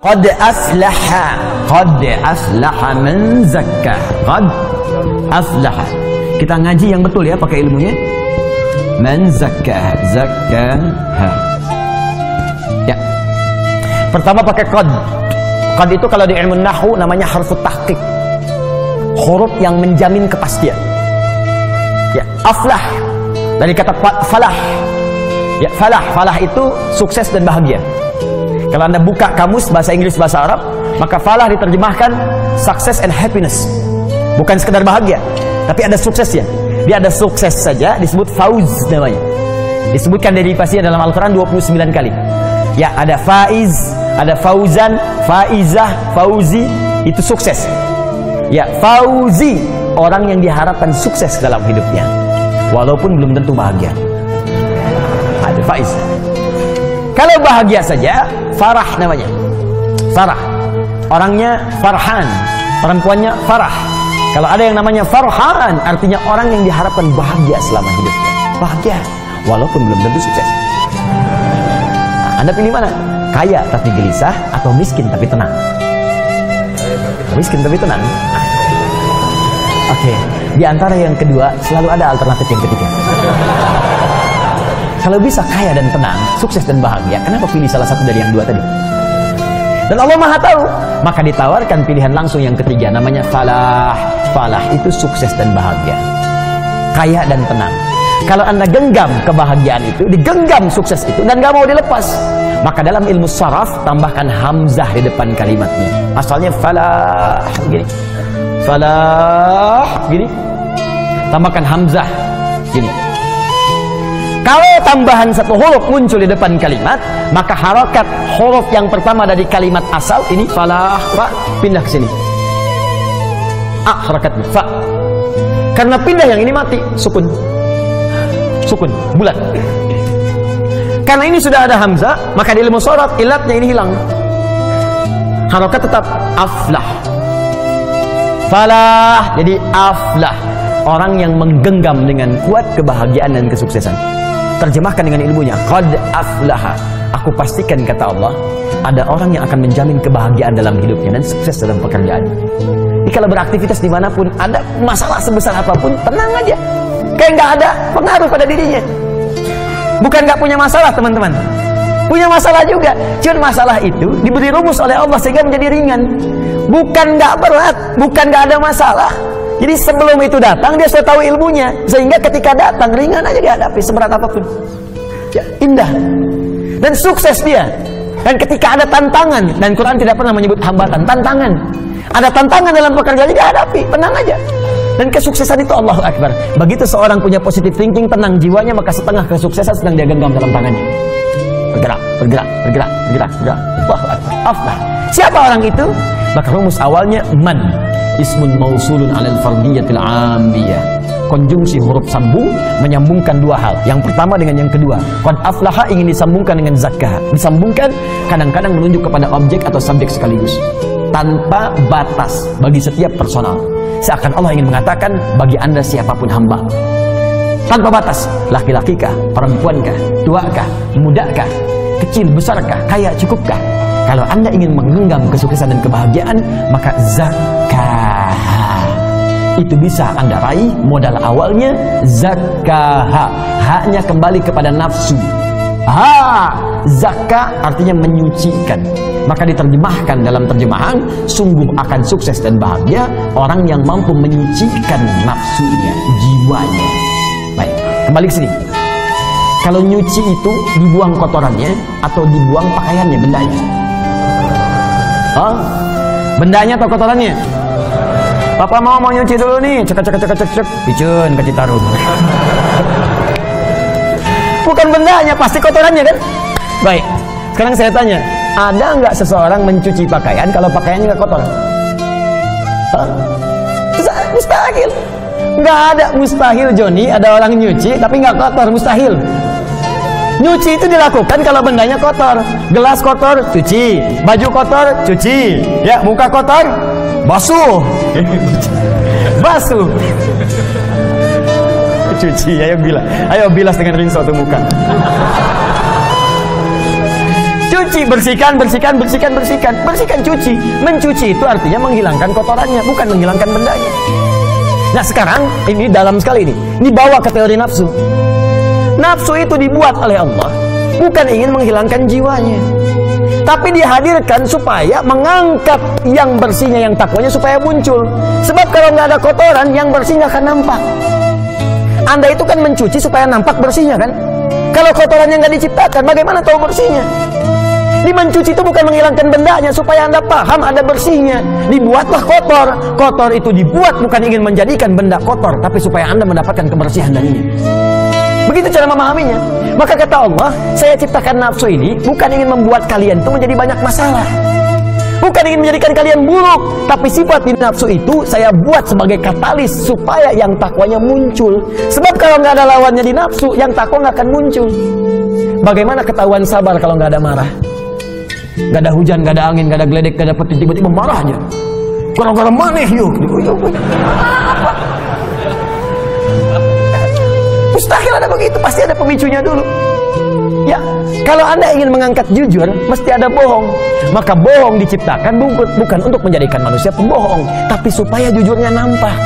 Qad aflaha man zakka. Qad aflaha. Kita ngaji yang betul ya, pakai ilmunya. Man zakka, zakkaha. Ya. Pertama pakai qad. Qad itu kalau di ilmu nahwu namanya harfu tahqiq. Huruf yang menjamin kepastian. Ya, aflah dari kata falah. Ya, falah itu sukses dan bahagia. Kalau Anda buka kamus bahasa Inggris bahasa Arab, maka falah diterjemahkan success and happiness. Bukan sekedar bahagia, tapi ada suksesnya. Dia ada sukses saja disebut fauz namanya. Disebutkan derivasinya dalam Al-Qur'an 29 kali. Ya, ada faiz, ada fauzan, faizah, fauzi, itu sukses. Ya, fauzi, orang yang diharapkan sukses dalam hidupnya walaupun belum tentu bahagia. Ada faiz. Kalau bahagia saja, farah namanya. Farah. Orangnya farhan, perempuannya farah. Kalau ada yang namanya farhan, artinya orang yang diharapkan bahagia selama hidupnya. Bahagia walaupun belum tentu sukses. Nah, Anda pilih mana? Kaya tapi gelisah atau miskin tapi tenang? Miskin tapi tenang. Oke, di antara yang kedua selalu ada alternatif yang ketiga. Kalau bisa kaya dan tenang, sukses dan bahagia, kenapa pilih salah satu dari yang dua tadi? Dan Allah Maha tahu, maka ditawarkan pilihan langsung yang ketiga, namanya falah. Falah itu sukses dan bahagia, kaya dan tenang. Kalau Anda genggam kebahagiaan itu, digenggam sukses itu, dan gak mau dilepas, maka dalam ilmu saraf tambahkan hamzah di depan kalimatnya. Asalnya falah, gini. Falah, gini. Tambahkan hamzah, gini. Kalau tambahan satu huruf muncul di depan kalimat, maka harokat huruf yang pertama dari kalimat asal ini falah, fa, pindah ke sini. Harakatnya fa. Karena pindah yang ini mati, sukun. Sukun, bulat. Karena ini sudah ada hamzah, maka di ilmu sharaf ilatnya ini hilang. Harokat tetap aflah. Falah jadi aflah. Orang yang menggenggam dengan kuat kebahagiaan dan kesuksesan. Terjemahkan dengan ilmunya, qad aflaha. Aku pastikan, kata Allah, ada orang yang akan menjamin kebahagiaan dalam hidupnya dan sukses dalam pekerjaan. Jadi kalau beraktivitas dimanapun, ada masalah sebesar apapun, tenang aja. Kayak nggak ada pengaruh pada dirinya. Bukan nggak punya masalah, teman-teman. Punya masalah juga. Cuma masalah itu diberi rumus oleh Allah sehingga menjadi ringan. Bukan nggak berat, bukan nggak ada masalah. Jadi sebelum itu datang, dia sudah tahu ilmunya. Sehingga ketika datang, ringan aja dihadapi, seberat apapun. Ya, indah. Dan sukses dia. Dan ketika ada tantangan, dan Quran tidak pernah menyebut hambatan, tantangan. Ada tantangan dalam pekerjaan, dihadapi, tenang aja. Dan kesuksesan itu Allahu Akbar. Begitu seorang punya positive thinking, tenang jiwanya, maka setengah kesuksesan sedang dia genggam dalam tangannya. Bergerak, bergerak, bergerak, bergerak, bergerak. Allahu Akbar. Aflah. Siapa orang itu? Maka rumus awalnya man. Ismun mausulun alal fardiyatil ambiyah. Konjungsi huruf sambung menyambungkan dua hal. Yang pertama dengan yang kedua. Qad aflaha ingin disambungkan dengan zakah. Disambungkan kadang-kadang menunjuk kepada objek atau subjek sekaligus. Tanpa batas bagi setiap personal. Seakan Allah ingin mengatakan bagi Anda siapapun hamba. Tanpa batas. Laki-lakikah, perempuankah, tuakah, mudakah, kecil, besarkah, kaya, cukupkah. Kalau Anda ingin menggenggam kesuksesan dan kebahagiaan, maka zakah itu bisa Anda raih. Modal awalnya zakah. Haknya kembali kepada nafsu. Zakah artinya menyucikan. Maka diterjemahkan dalam terjemahan, sungguh akan sukses dan bahagia orang yang mampu menyucikan nafsunya, jiwanya. Baik, kembali ke sini. Kalau nyuci itu dibuang kotorannya atau dibuang pakaiannya, bendanya? Bendanya atau kotorannya? Papa mau nyuci dulu nih, cek, picun ke Citarum. Bukan bendanya, pasti kotorannya kan? Baik, sekarang saya tanya, ada nggak seseorang mencuci pakaian kalau pakaiannya nggak kotor? Mustahil. Nggak ada, mustahil Joni. Ada orang nyuci tapi nggak kotor, mustahil. Nyuci itu dilakukan kalau bendanya kotor. Gelas kotor, cuci. Baju kotor, cuci. Ya, muka kotor, basuh. Basuh. Cuci, ayo bilas dengan rinso tuh muka. Cuci Cuci, bersihkan, bersihkan, bersihkan, bersihkan. Bersihkan, cuci. Mencuci itu artinya menghilangkan kotorannya, bukan menghilangkan bendanya. Nah sekarang, ini dalam sekali ini. Ini bawa ke teori nafsu. Nafsu itu dibuat oleh Allah, bukan ingin menghilangkan jiwanya, tapi dihadirkan supaya mengangkat yang bersihnya, yang takwanya supaya muncul. Sebab kalau nggak ada kotoran, yang bersih nggak akan nampak. Anda itu kan mencuci supaya nampak bersihnya kan? Kalau kotorannya nggak diciptakan, bagaimana tahu bersihnya? Di mencuci itu bukan menghilangkan bendanya, supaya Anda paham ada bersihnya. Dibuatlah kotor. Kotor itu dibuat bukan ingin menjadikan benda kotor, tapi supaya Anda mendapatkan kebersihan darinya. Begitu cara memahaminya. Maka kata Allah, saya ciptakan nafsu ini bukan ingin membuat kalian itu menjadi banyak masalah, bukan ingin menjadikan kalian buruk, tapi sifat di nafsu itu saya buat sebagai katalis supaya yang takwanya muncul. Sebab kalau nggak ada lawannya di nafsu, yang takwa nggak akan muncul. Bagaimana ketahuan sabar kalau nggak ada marah? Nggak ada hujan, nggak ada angin, nggak ada geledek, nggak ada petir, tiba-tiba marah aja. Gara-gara maneh yuk. Mustahil ada begitu, pasti ada pemicunya dulu. Ya, kalau Anda ingin mengangkat jujur, mesti ada bohong. Maka bohong diciptakan bukan untuk menjadikan manusia pembohong, tapi supaya jujurnya nampak.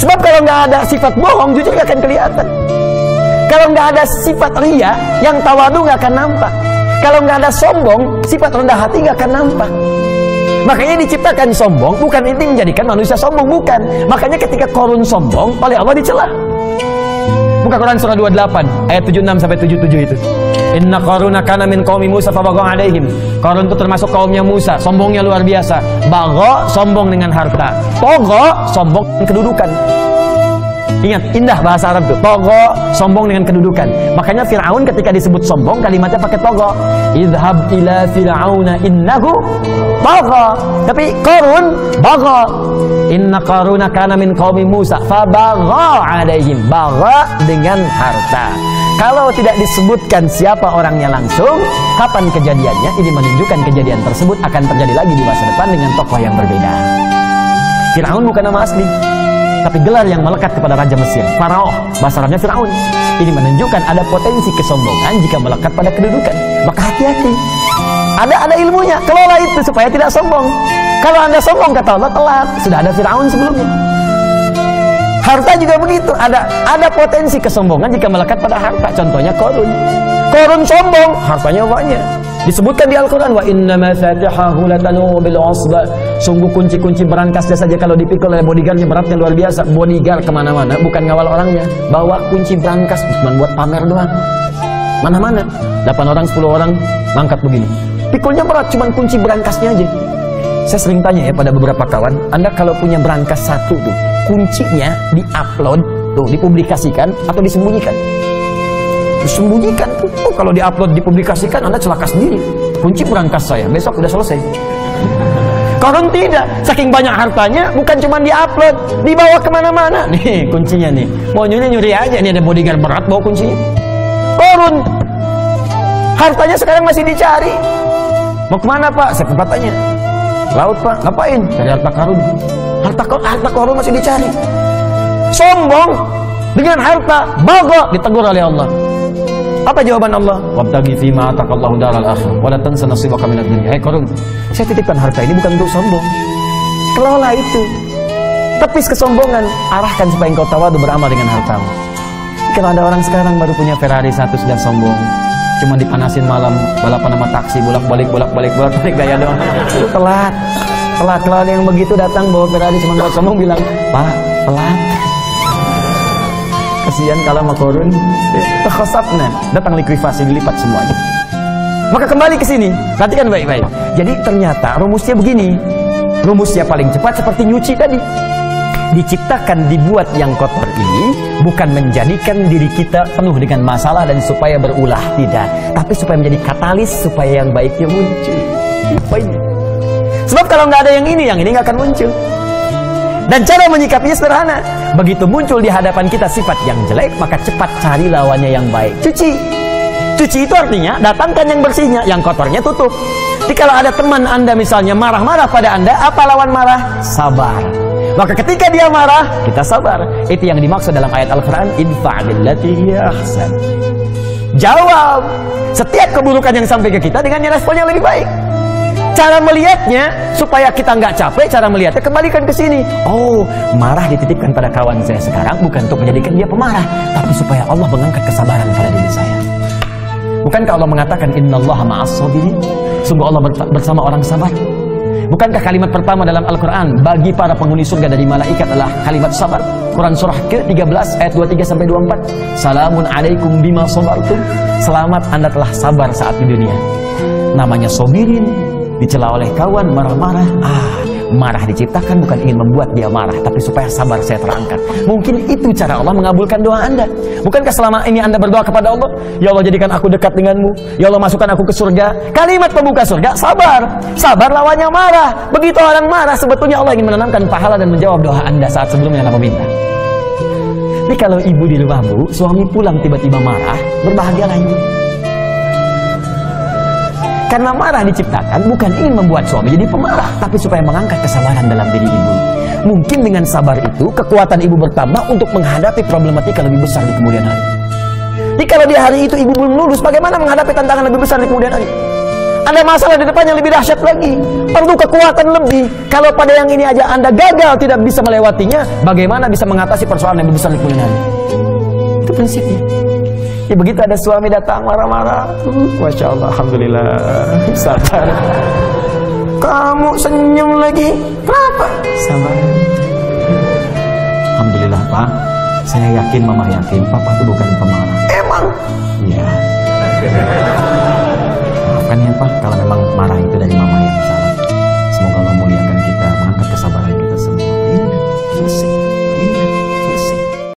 Sebab kalau nggak ada sifat bohong, jujur nggak akan kelihatan. Kalau nggak ada sifat ria, yang tawadu nggak akan nampak. Kalau nggak ada sombong, sifat rendah hati nggak akan nampak. Makanya diciptakan sombong, bukan inti menjadikan manusia sombong, bukan. Makanya ketika Qarun sombong, oleh Allah dicela. Buka Quran surah 28 ayat 76 sampai 77 itu. Inna Qaruna kana min qaumi Musa fabagha alaihim. Qarun itu termasuk kaumnya Musa, sombongnya luar biasa. Bagha, sombong dengan harta. Togha, sombong dengan kedudukan. Ingat, indah bahasa Arab itu. Togha, sombong dengan kedudukan. Makanya Fir'aun ketika disebut sombong, kalimatnya pakai togha. Idhab ila fir'auna innahu togha. Tapi Qarun, bagha. Inna Qaruna kana min qaumi Musa fabagha alaihim. Bagha dengan harta. Kalau tidak disebutkan siapa orangnya langsung, kapan kejadiannya, ini menunjukkan kejadian tersebut akan terjadi lagi di masa depan dengan tokoh yang berbeda. Fir'aun bukan nama asli, tapi gelar yang melekat kepada Raja Mesir, Faraoh, bahasa Arabnya Fir'aun. Ini menunjukkan ada potensi kesombongan jika melekat pada kedudukan. Maka hati-hati. Ada ilmunya, kelola itu supaya tidak sombong. Kalau Anda sombong, kata Allah, telat. Sudah ada Fir'aun sebelumnya. Harta juga begitu, ada potensi kesombongan jika melekat pada harta. Contohnya Qarun. Qarun sombong, hartanya banyak. Disebutkan di Al-Quran, wa inna mafatihahu latanu bil usba. Sungguh kunci-kunci berangkasnya saja kalau dipikul oleh bodyguardnya beratnya luar biasa. Bodyguard kemana-mana, bukan ngawal orangnya. Bawa kunci berangkas, cuma buat pamer doang. Mana-mana, 8 orang, 10 orang, mangkat begini. Pikulnya berat, cuma kunci berangkasnya aja. Saya sering tanya ya pada beberapa kawan, Anda kalau punya berangkas satu tuh, kuncinya di-upload, tuh dipublikasikan atau disembunyikan? Disembunyikan tuh. Oh, kalau di-upload, dipublikasikan, Anda celaka sendiri. Kunci berangkas saya, besok udah selesai. Qarun tidak, saking banyak hartanya, bukan cuma di-upload, dibawa kemana-mana. Nih kuncinya nih, mau nyuri aja, nih ada bodyguard berat bawa kuncinya. Qarun, hartanya sekarang masih dicari. Mau kemana Pak? Saya tanya. Laut Pak, ngapain? Cari harta Qarun. Harta Qarun masih dicari. Sombong dengan harta, bagha, ditegur oleh Allah. Apa jawaban Allah? Wabtaghi fima ataqallahu daral akhirah wa la tansa nasibaka minad dunya. Hai Qarun, saya titipkan harta ini bukan untuk sombong. Kelola itu. Tepis kesombongan, arahkan supaya engkau tawadu beramal dengan hartamu. Kalau ada orang sekarang baru punya Ferrari 1 sudah sombong, cuma dipanasin malam, balapan sama taksi, bolak-balik gaya doang. Itu telat. Kalau yang begitu datang bawa Ferrari cuma buat sombong, bilang, Pak, telat. Kasihan kalau sama Qarun, takhasafna, datang likuifasi, dilipat semuanya. Maka kembali ke sini, perhatikan baik-baik. Jadi ternyata rumusnya begini. Rumusnya paling cepat seperti nyuci tadi. Diciptakan, dibuat yang kotor ini bukan menjadikan diri kita penuh dengan masalah dan supaya berulah, tidak, tapi supaya menjadi katalis supaya yang baiknya muncul. Poinnya. Sebab kalau nggak ada yang ini nggak akan muncul. Dan cara menyikapinya sederhana. Begitu muncul di hadapan kita sifat yang jelek, maka cepat cari lawannya yang baik. Cuci. Cuci itu artinya datangkan yang bersihnya, yang kotornya tutup. Jadi kalau ada teman Anda misalnya marah-marah pada Anda, apa lawan marah? Sabar. Maka ketika dia marah, kita sabar. Itu yang dimaksud dalam ayat Al-Quran, idfa' billati hiya ahsan. jawab setiap keburukan yang sampai ke kita dengan respon yang lebih baik. Cara melihatnya supaya kita nggak capek, cara melihatnya kembalikan ke sini. Oh, marah dititipkan pada kawan saya sekarang bukan untuk menjadikan dia pemarah, tapi supaya Allah mengangkat kesabaran pada diri saya. Bukankah Allah mengatakan innallaha ma'as sabirin? Sungguh Allah bersama orang sabar. Bukankah kalimat pertama dalam Al-Quran bagi para penghuni surga dari malaikat adalah kalimat sabar? Quran surah ke-13 ayat 23-24. Salamun alaikum bima sabartum. Selamat Anda telah sabar saat di dunia. Namanya sobirin, dicela oleh kawan, marah-marah. Marah diciptakan bukan ingin membuat dia marah, tapi supaya sabar saya terangkat. Mungkin itu cara Allah mengabulkan doa Anda. Bukankah selama ini Anda berdoa kepada Allah, ya Allah jadikan aku dekat denganmu, ya Allah masukkan aku ke surga. Kalimat pembuka surga, sabar. Sabar lawannya marah. Begitu orang marah, sebetulnya Allah ingin menanamkan pahala dan menjawab doa Anda saat sebelumnya Anda meminta. Ini kalau ibu di rumah Bu, suami pulang tiba-tiba marah, berbahagialah ibu. Karena marah diciptakan bukan ingin membuat suami jadi pemarah, tapi supaya mengangkat kesabaran dalam diri ibu. Mungkin dengan sabar itu, kekuatan ibu bertambah untuk menghadapi problematika lebih besar di kemudian hari. Jadi kalau di hari itu ibu belum lulus, bagaimana menghadapi tantangan lebih besar di kemudian hari? Ada masalah di depan yang lebih dahsyat lagi, perlu kekuatan lebih. Kalau pada yang ini aja Anda gagal, tidak bisa melewatinya, bagaimana bisa mengatasi persoalan yang lebih besar di kemudian hari? Itu prinsipnya. Ya begitu ada suami datang marah-marah, Masya Allah, Alhamdulillah, sabar. Kamu senyum lagi, kenapa? Sabar. Alhamdulillah Pak, saya yakin, Mama yakin, Papa itu bukan pemarah. Emang? Iya. Maafkan ya Pak, kalau memang marah itu